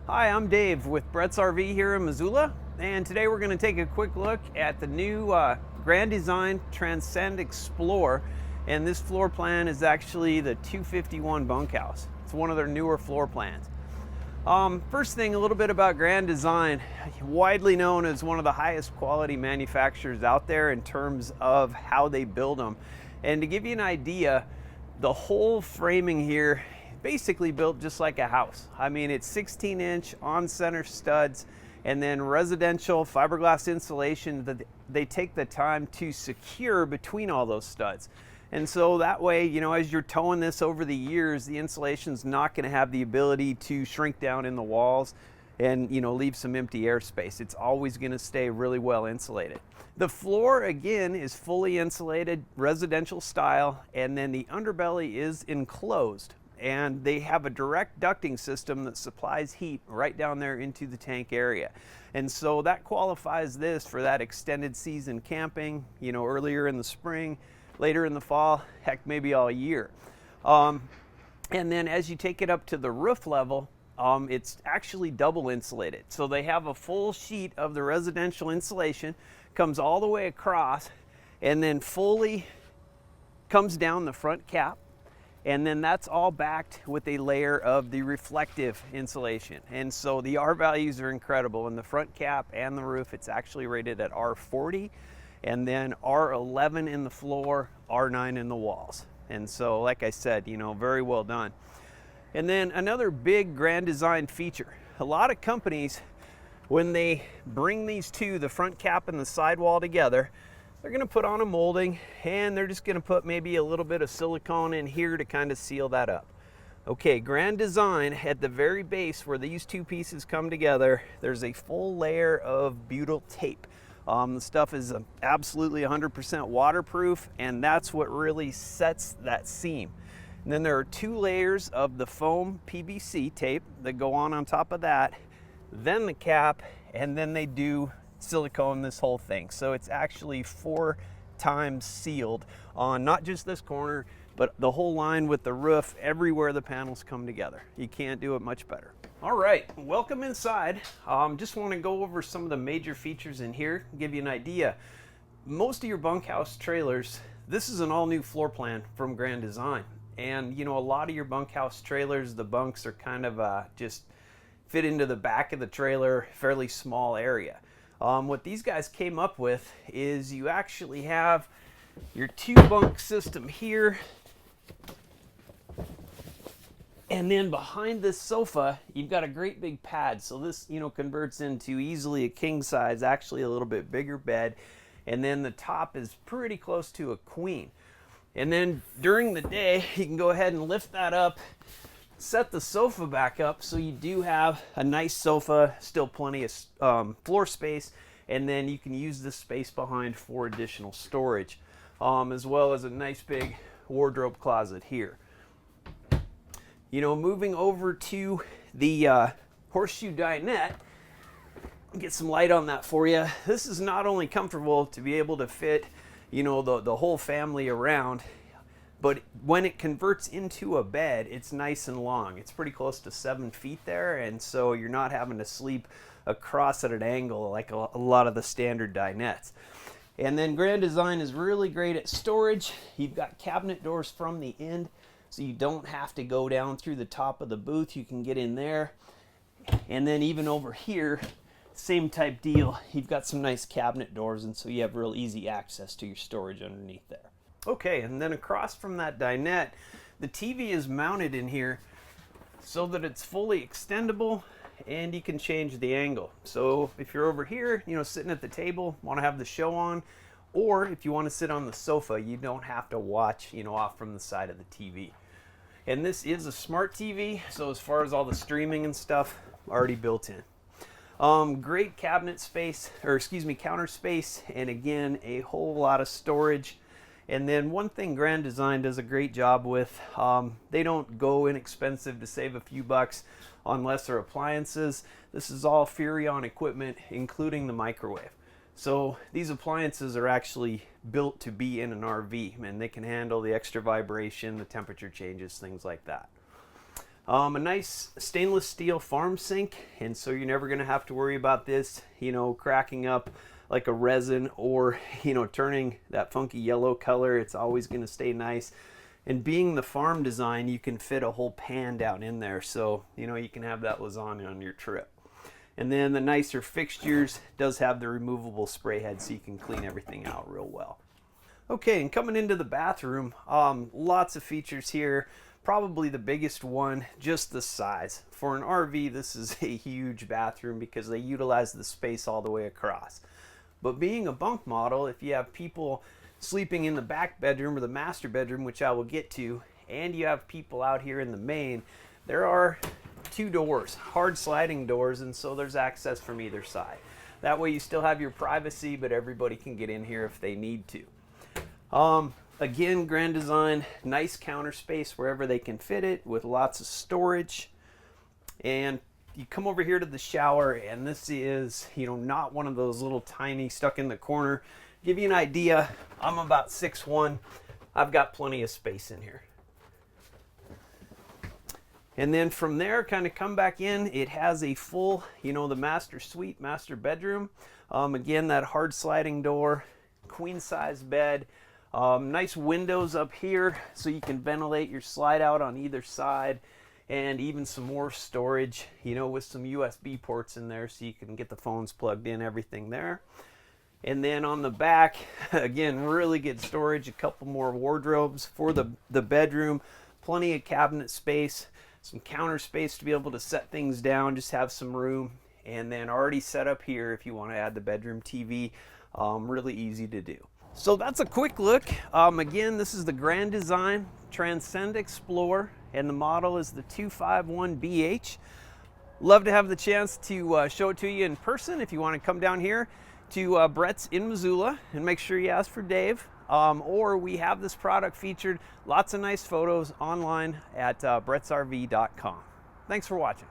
Hi, I'm Dave with Bretz RV here in Missoula, and today we're going to take a quick look at the new Grand Design Transcend Xplor, and this floor plan is actually the 251 bunkhouse. It's one of their newer floor plans. First thing, a little bit about Grand Design. Widely known as one of the highest quality manufacturers out there in terms of how they build them. And to give you an idea, the whole framing here basically built just like a house. I mean, it's 16-inch on-center studs and then residential fiberglass insulation that they take the time to secure between all those studs. And so that way, you know, as you're towing this over the years, the insulation's not going to have the ability to shrink down in the walls and, you know, leave some empty airspace. It's always going to stay really well insulated. The floor, again, is fully insulated, residential style, and then the underbelly is enclosed. And they have a direct ducting system that supplies heat right down there into the tank area. And so that qualifies this for that extended season camping, you know, earlier in the spring, later in the fall, heck, maybe all year. And then as you take it up to the roof level, it's actually double insulated. So they have a full sheet of the residential insulation, comes all the way across, and then fully comes down the front cap. And then that's all backed with a layer of the reflective insulation. And so the R values are incredible. In the front cap and the roof, it's actually rated at R40, and then R11 in the floor, R9 in the walls. And so, like I said, you know, very well done. And then another big Grand Design feature. A lot of companies, when they bring these two, the front cap and the sidewall together, they're going to put on a molding and they're just going to put maybe a little bit of silicone in here to kind of seal that up. Okay, Grand Design, at the very base where these two pieces come together, there's a full layer of butyl tape. The stuff is absolutely 100% waterproof, and that's what really sets that seam. And then there are two layers of the foam PVC tape that go on top of that, then the cap, and then they do silicone this whole thing. So it's actually 4 times sealed on not just this corner, but the whole line with the roof, everywhere the panels come together. You can't do it much better. All right, welcome inside. Just want to go over some of the major features in here, give you an idea. Most of your bunkhouse trailers, this is an all new floor plan from Grand Design. And you know, a lot of your bunkhouse trailers, the bunks are kind of just fit into the back of the trailer, fairly small area. What these guys came up with is you actually have your 2-bunk system here, and then behind this sofa you've got a great big pad. So this, you know, converts into easily a king size, actually a little bit bigger bed, and then the top is pretty close to a queen. And then during the day you can go ahead and lift that up, set the sofa back up, so you do have a nice sofa, still plenty of floor space, and then you can use this space behind for additional storage, as well as a nice big wardrobe closet here. You know, moving over to the horseshoe dinette, get some light on that for you. This is not only comfortable to be able to fit, you know, the whole family around, but when it converts into a bed, it's nice and long. It's pretty close to 7 feet there, and so you're not having to sleep across at an angle like a lot of the standard dinettes. And then Grand Design is really great at storage. You've got cabinet doors from the end, so you don't have to go down through the top of the booth. You can get in there. And then even over here, same type deal. You've got some nice cabinet doors, and so you have real easy access to your storage underneath there. Okay, and then across from that dinette, the TV is mounted in here so that it's fully extendable and you can change the angle. So if you're over here, you know, sitting at the table, want to have the show on, or if you want to sit on the sofa, you don't have to watch, you know, off from the side of the TV. And this is a smart TV, so as far as all the streaming and stuff, already built in. Great cabinet space, or excuse me, counter space, and again, a whole lot of storage. And then one thing Grand Design does a great job with, they don't go inexpensive to save a few bucks on lesser appliances. This is all Furrion equipment, including the microwave. So these appliances are actually built to be in an RV, and they can handle the extra vibration, the temperature changes, things like that. A nice stainless steel farm sink, and so you're never going to have to worry about this, you know, cracking up like a resin or, you know, turning that funky yellow color. It's always going to stay nice. And being the farm design, you can fit a whole pan down in there, so, you know, you can have that lasagna on your trip. And then the nicer fixtures does have the removable spray head, so you can clean everything out real well. Okay, and coming into the bathroom, lots of features here. Probably the biggest one, just the size. For an RV, this is a huge bathroom because they utilize the space all the way across. But being a bunk model, if you have people sleeping in the back bedroom or the master bedroom, which I will get to, and you have people out here in the main, there are 2 doors, hard sliding doors, and so there's access from either side. That way you still have your privacy, but everybody can get in here if they need to. Again, Grand Design, nice counter space wherever they can fit it with lots of storage. And you come over here to the shower, and this is, you know, not one of those little tiny stuck in the corner. Give you an idea, I'm about 6'1". I've got plenty of space in here. And then from there, kind of come back in, it has a full, you know, the master suite, master bedroom. Again, that hard sliding door, queen size bed. Nice windows up here so you can ventilate your slide out on either side, and even some more storage, you know, with some USB ports in there so you can get the phones plugged in, everything there. And then on the back, again, really good storage, a couple more wardrobes for the bedroom, plenty of cabinet space, some counter space to be able to set things down, just have some room. And then already set up here if you want to add the bedroom TV, really easy to do. So that's a quick look. Again, this is the Grand Design Transcend Xplor, and the model is the 251BH. Love to have the chance to show it to you in person. If you want to come down here to Bretz in Missoula, and make sure you ask for Dave. Or we have this product featured, lots of nice photos online at bretzrv.com. Thanks for watching.